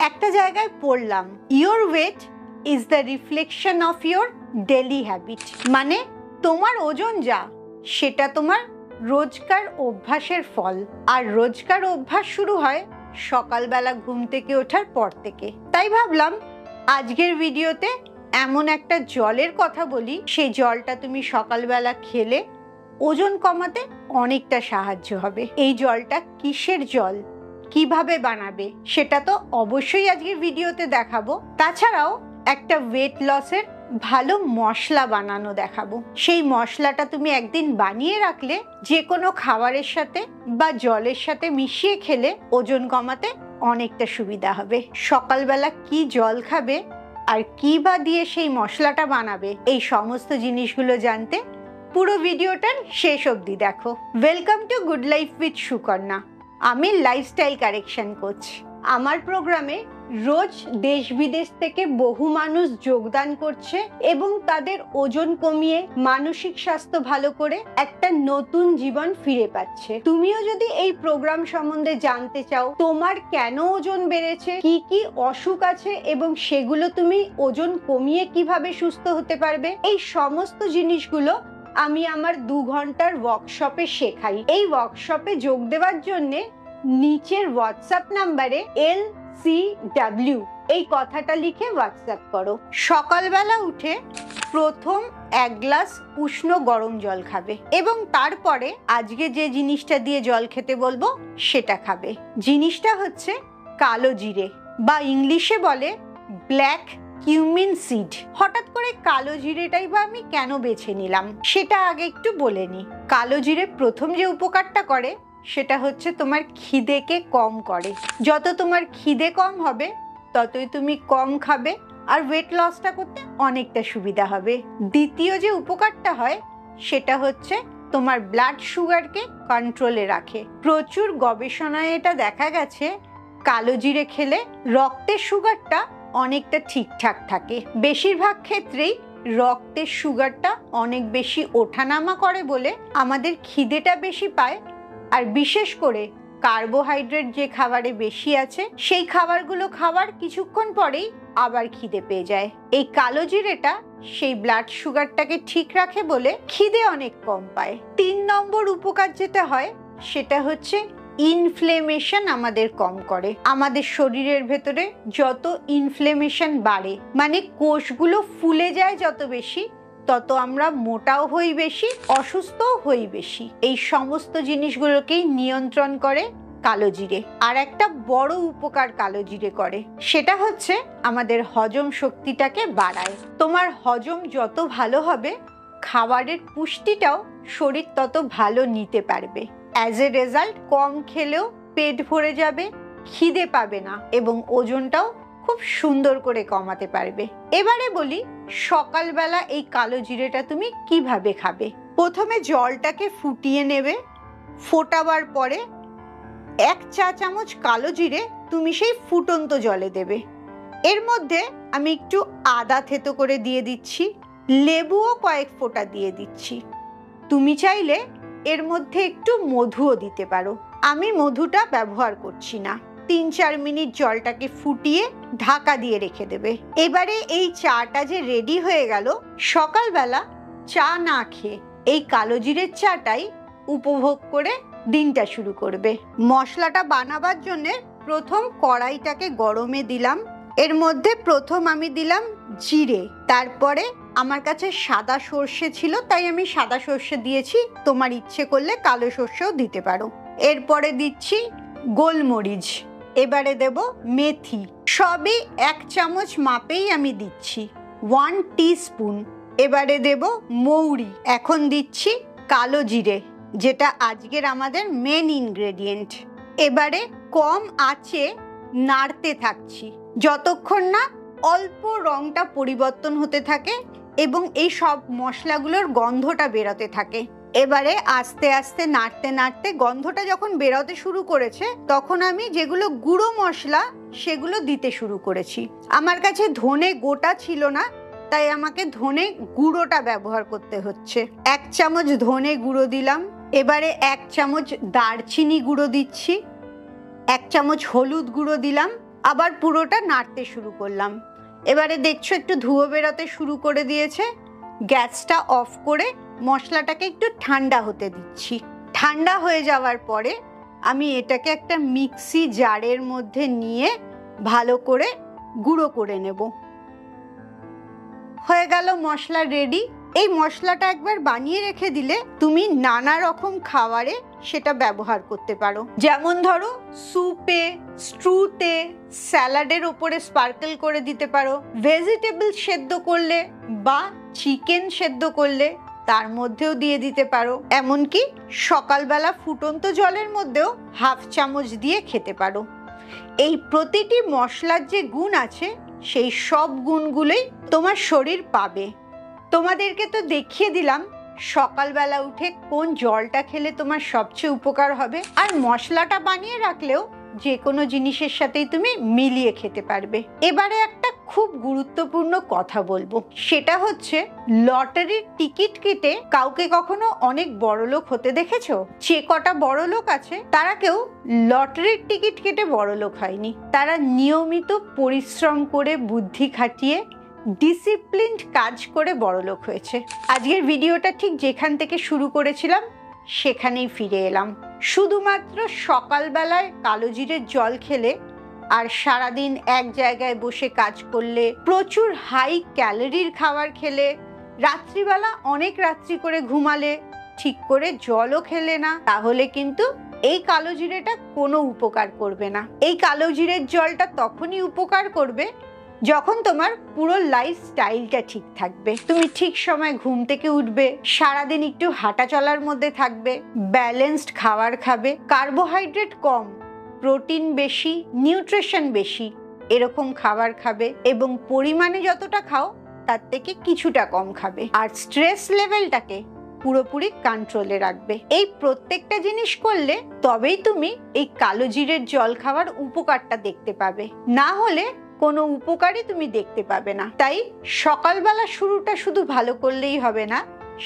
একটা জায়গায় পড়লাম, your weight is the reflection of your daily habit. মানে তোমার ওজন যা, সেটা তোমার রোজকার অভ্যাসের ফল। আর রোজকার অভ্যাস শুরু হয় সকালবেলা ঘুম থেকে ওঠার পর থেকে। তাই ভাবলাম আজকের ভিডিওতে এমন একটা জলের কথা বলি, সেই জলটা তুমি সকালবেলা খেলে ওজন কমাতে অনেকটা সাহায্য হবে। এই জলটা কিসের জল, কিভাবে বানাবে, সেটা তো অবশ্যই আজকের ভিডিওতে দেখাবো। তাছাড়াও একটা ওয়েট লসের ভালো মশলা বানানো দেখাবো। সেই মশলাটা তুমি একদিন বানিয়ে রাখলে যে কোনো খাবারের সাথে বা জলের সাথে মিশিয়ে খেলে ওজন কমাতে অনেকটা সুবিধা হবে। সকালবেলা কি জল খাবে আর কি বা দিয়ে সেই মশলাটা বানাবে, এই সমস্ত জিনিসগুলো জানতে পুরো ভিডিওটার শেষ অবধি দেখো। Welcome to good life with Sukanya. আমি লাইফস্টাইল কারেকশন কোচ। আমার প্রোগ্রামে রোজ দেশ বিদেশ থেকে বহু মানুষ যোগদান করছে এবং তাদের ওজন কমিয়ে মানসিক স্বাস্থ্য ভালো করে একটা নতুন জীবন ফিরে পাচ্ছে। তুমিও যদি এই প্রোগ্রাম সম্বন্ধে জানতে চাও, তোমার কেন ওজন বেড়েছে, কি কি অসুখ আছে এবং সেগুলো তুমি ওজন কমিয়ে কিভাবে সুস্থ হতে পারবে, এই সমস্ত জিনিসগুলো আমি আমার 2 ঘন্টার ওয়ার্কশপে শেখাই। এই ওয়ার্কশপে যোগ দেওয়ার জন্য নিচের হোয়াটসঅ্যাপ নাম্বারে LCW এই কথাটা লিখে হোয়াটসঅ্যাপ করো। সকালবেলা উঠে প্রথম 1 গ্লাস উষ্ণ গরম জল খাবে এবং তারপরে আজকে যে জিনিসটা দিয়ে জল খেতে বলবো সেটা খাবে। জিনিসটা হচ্ছে কালো জিরে বা ইংলিশে বলে ব্ল্যাক কিউমিন সিড। হঠাৎ করে কালো জিরেটাই বা আমি কেন বেছে নিলাম সেটা আগে একটু বলে নি। কালো জিরে প্রথম যে উপকারটা করে সেটা হচ্ছে তোমার খিদেকে কম করে। যত তোমার খিদে কম হবে ততই তুমি কম খাবে আর ওয়েট লসটা করতে অনেকটা সুবিধা হবে। দ্বিতীয় যে উপকারটা হয় সেটা হচ্ছে তোমার ব্লাড সুগারকে কন্ট্রোলে রাখে। প্রচুর গবেষণায় এটা দেখা গেছে কালো জিরে খেলে রক্তের সুগারটা অনেকটা ঠিকঠাক থাকে। বেশিরভাগ ক্ষেত্রেই রক্তের সুগারটা অনেক বেশি ওঠানামা করে বলে আমাদের খিদেটা বেশি পায়। আর বিশেষ করে কার্বোহাইড্রেট যে খাবারে বেশি আছে সেই খাবারগুলো খাওয়ার কিছুক্ষণ পরেই আবার খিদে পেয়ে যায়। এই কালো জিরেটা সেই ব্লাড সুগারটাকে ঠিক রাখে বলে খিদে অনেক কম পায়। 3 নম্বর উপকার যেটা হয় সেটা হচ্ছে ইনফ্লেমেশন আমাদের কম করে। আমাদের শরীরের ভেতরে যত ইনফ্লেমেশন বাড়ে, মানে কোষগুলো ফুলে যায় যত বেশি, তত আমরা মোটাও হই বেশি, অসুস্থও হই বেশি। এই সমস্ত জিনিসগুলোকেই নিয়ন্ত্রণ করে কালো জিরে। আর একটা বড় উপকার কালো জিরে করে সেটা হচ্ছে আমাদের হজম শক্তিটাকে বাড়ায়। তোমার হজম যত ভালো হবে খাবারের পুষ্টিটাও শরীর তত ভালো নিতে পারবে। অ্যাজ এ রেজাল্ট কম খেলেও পেট ভরে যাবে, খিদে পাবে না এবং ওজনটাও খুব সুন্দর করে কমাতে পারবে। এবারে বলি সকালবেলা এই কালো জিরেটা তুমি কিভাবে খাবে। প্রথমে জলটাকে ফুটিয়ে নেবে, ফোটাবার পরে 1 চা চামচ কালো জিরে তুমি সেই ফুটন্ত জলে দেবে। এর মধ্যে আমি একটু আদা থেতো করে দিয়ে দিচ্ছি, লেবুও কয়েক ফোঁটা দিয়ে দিচ্ছি। তুমি চাইলে এর মধ্যে একটু মধুও দিতে পারো। আমি মধুটা ব্যবহার করছি না। 3-4 মিনিট জলটাকে ফুটিয়ে ঢাকা দিয়ে রেখে দেবে। এবারে এই চাটা যে রেডি হয়ে গেল, সকালবেলা চা না খেয়ে এই কালো জিরের চাটাই উপভোগ করে দিনটা শুরু করবে। মশলাটা বানাবার জন্য প্রথম কড়াইটাকে গরমে দিলাম। এর মধ্যে প্রথম আমি দিলাম জিরে, তারপরে আমার কাছে সাদা সর্ষে ছিল তাই আমি সাদা সর্ষে দিয়েছি, তোমার ইচ্ছে করলে কালো সর্ষেও দিতে পারো। এরপরে দিচ্ছি গোলমরিচ, এবারে দেব মেথি, সবই 1 চামচ মাপেই আমি দিচ্ছি, 1 টিস্পুন। এবারে দেব মৌরি, এখন দিচ্ছি কালো জিরে যেটা আজকের আমাদের মেন ইনগ্রেডিয়েন্ট। এবারে কম আঁচে নাড়তে থাকছি যতক্ষণ না অল্প রংটা পরিবর্তন হতে থাকে এবং এই সব মশলাগুলোর গন্ধটা বেরোতে থাকে। এবারে আস্তে আস্তে নাড়তে নাড়তে গন্ধটা যখন বেরোতে শুরু করেছে তখন আমি যেগুলো গুঁড়ো মশলা সেগুলো দিতে শুরু করেছি। আমার কাছে ধনে গোটা ছিল না তাই আমাকে ধনে গুঁড়োটা ব্যবহার করতে হচ্ছে। 1 চামচ ধনে গুঁড়ো দিলাম। এবারে 1 চামচ দারচিনি গুঁড়ো দিচ্ছি, 1 চামচ হলুদ গুঁড়ো দিলাম, আবার পুরোটা নাড়তে শুরু করলাম। এবারে দেখছো একটু ধুয়ো বেরোতে শুরু করে দিয়েছে। গ্যাসটা অফ করে মশলাটাকে একটু ঠান্ডা হতে দিচ্ছি। ঠান্ডা হয়ে যাওয়ার পরে আমি এটাকে একটা মিক্সি জারের মধ্যে নিয়ে ভালো করে গুঁড়ো করে নেব। হয়ে গেল মশলা রেডি। এই মশলাটা একবার বানিয়ে রেখে দিলে তুমি নানা রকম খাবারে সেটা ব্যবহার করতে পারো। যেমন ধরো স্যুপে, স্ট্রুতে, স্যালাডের ওপরে স্পার্কেল করে দিতে পারো। ভেজিটেবল সেদ্ধ করলে বা চিকেন সেদ্ধ করলে তার মধ্যেও দিয়ে দিতে পারো। এমনকি সকালবেলা ফুটন্ত জলের মধ্যেও হাফ চামচ দিয়ে খেতে পারো। এই প্রতিটি মশলার যে গুণ আছে সেই সব গুণগুলোই তোমার শরীর পাবে। তোমাদেরকে তো দেখিয়ে দিলাম সকালবেলা উঠে কোন জলটা খেলে তোমার সবচেয়ে উপকার হবে। আর মশলাটা বানিয়ে রাখলেও যে কোনো জিনিসের সাথেই তুমি মিলিয়ে খেতে পারবে। এবারে একটা খুব গুরুত্বপূর্ণ কথা বলবো, সেটা হচ্ছে লটারির টিকিট কেটে কাউকে কখনো অনেক বড়লোক হতে দেখেছো? যে কটা বড়লোক আছে তারা কেউ লটারির টিকিট কেটে বড়লোক হয়নি। তারা নিয়মিত পরিশ্রম করে, বুদ্ধি খাটিয়ে, ডিসিপ্লিনড কাজ করে বড়লোক হয়েছে। আজকের ভিডিওটা ঠিক যেখান থেকে শুরু করেছিলাম সেখানেই ফিরে এলাম। শুধুমাত্র সকালবেলায় কালো জিরের জল খেলে আর সারাদিন এক জায়গায় বসে কাজ করলে, প্রচুর হাই ক্যালোরির খাবার খেলে, রাত্রিবেলা অনেক রাত্রি করে ঘুমালে, ঠিক করে জলও খেলে না, তাহলে কিন্তু এই কালো জিরেটা কোনো উপকার করবে না। এই কালো জিরের জলটা তখনই উপকার করবে যখন তোমার পুরো লাইফস্টাইলটা ঠিক থাকবে। তুমি ঠিক সময় ঘুম থেকে উঠবে, সারাদিন একটু হাঁটা চলার মধ্যে থাকবে, ব্যালেন্সড খাবার খাবে, কার্বোহাইড্রেট কম, প্রোটিন বেশি, নিউট্রিশন বেশি এরকম খাবার খাবে, এবং পরিমাণে যতটা খাও তার থেকে কিছুটা কম খাবে। আর স্ট্রেস লেভেলটাকে পুরোপুরি কন্ট্রোলে রাখবে। এই প্রত্যেকটা জিনিস করলে তবেই তুমি এই কালো জিরের জল খাওয়ার উপকারটা দেখতে পাবে, না হলে কোনো উপকারই তুমি দেখতে পাবে না। তাই সকালবেলা শুরুটা শুধু ভালো করলেই হবে না,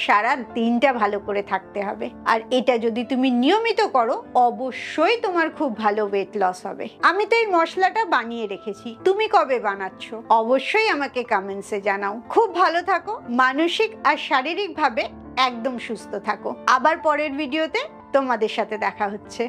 সারা দিনটা ভালো করে থাকতে হবে। আর এটা যদি তুমি নিয়মিত করো অবশ্যই তোমার খুব ভালো ওয়েট লস হবে। আমি তো এই মশলাটা বানিয়ে রেখেছি, তুমি কবে বানাচ্ছ অবশ্যই আমাকে কমেন্টসে জানাও। খুব ভালো থাকো, মানসিক আর শারীরিকভাবে একদম সুস্থ থাকো। আবার পরের ভিডিওতে তোমাদের সাথে দেখা হচ্ছে।